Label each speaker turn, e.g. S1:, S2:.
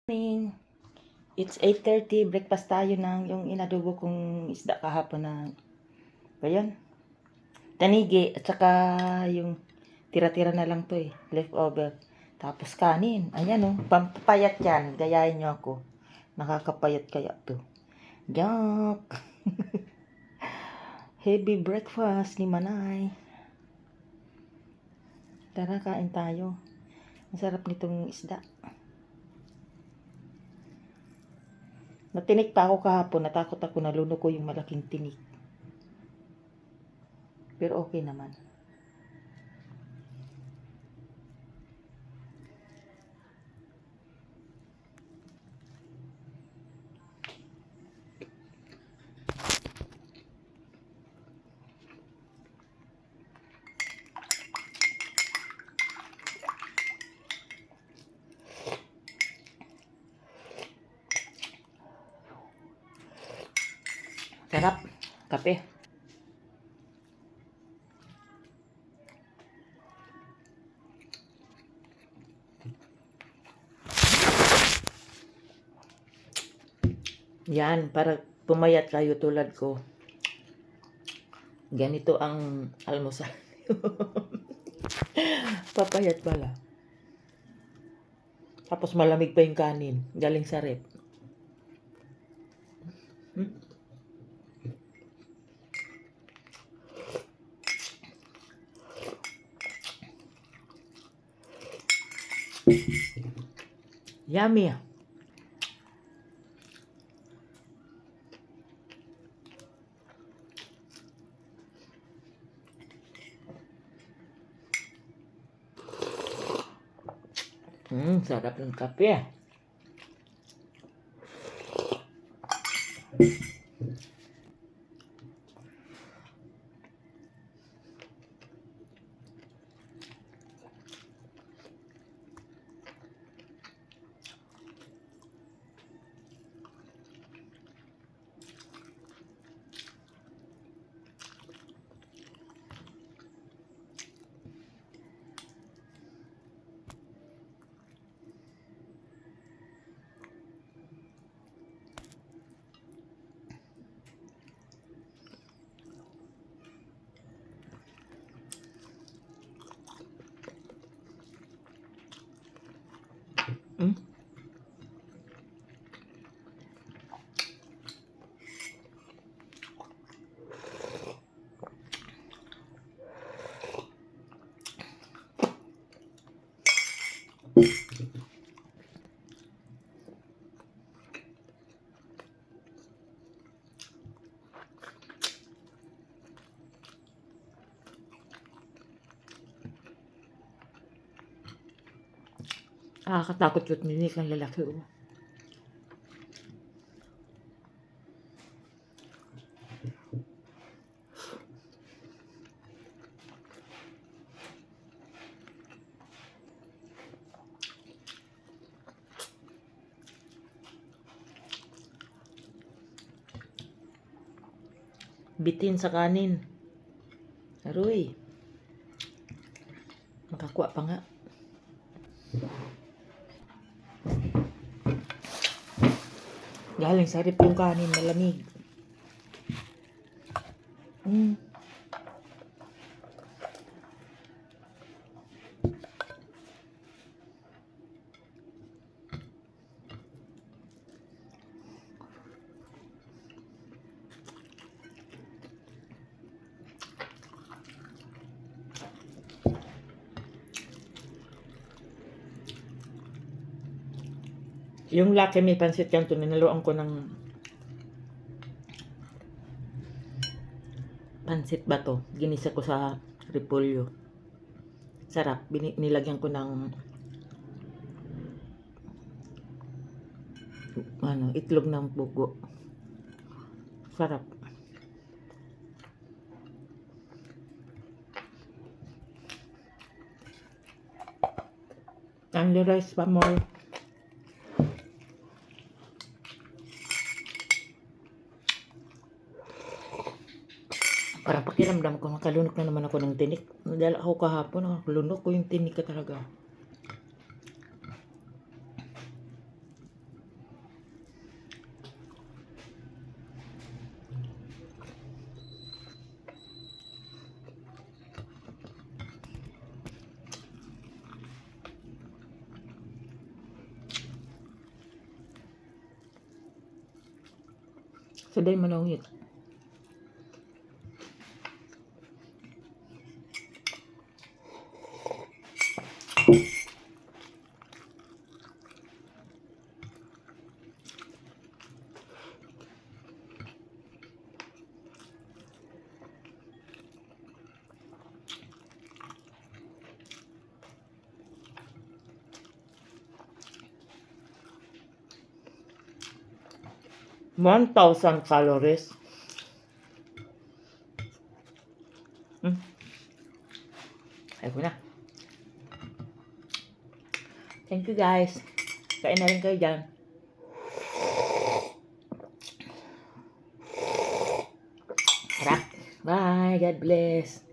S1: Morning. It's 8:30. Breakfast tayo ng yung inadobo kong isda kahapon na ayun, tanigi at saka yung tira-tira na lang to leftover. Tapos kanin. Ayan pampapayat yan. Gayahin nyo ako. Nakakapayat kaya to. Yak! Heavy breakfast ni Manay. Tara, kain tayo. Ang sarap nitong isda. Natinik pa ako kahapon, natakot ako, naluno ko yung malaking tinik. Pero okay naman. Sarap. Kape. Yan, para pumayat kayo tulad ko. Ganito ang almusal. Papayat pala. Tapos malamig pa yung kanin. Galing sa rep. Yummy. Sarap ng kape. Nakakatakot yung ninik ng lalaki. Bitin sa kanin. Aroy. Makakuha pa nga. Galing sa rip yung kanin, malamig. Yung laki may pansit canton, ninaluan ko ng pansit ba to? Ginisa ko sa repolyo. Sarap. Nilagyan ko ng itlog ng bugo. Sarap. Only rice pa more. Parang pakiramdam ko, nakalunok na naman ako ng tinik. Dahil ako kahapon, nakalunok ko yung tinik ka talaga. Saday manawit. $1,000 calories. Ayoko na. Thank you guys. Kain na rin kayo dyan. Sarap. Bye. God bless.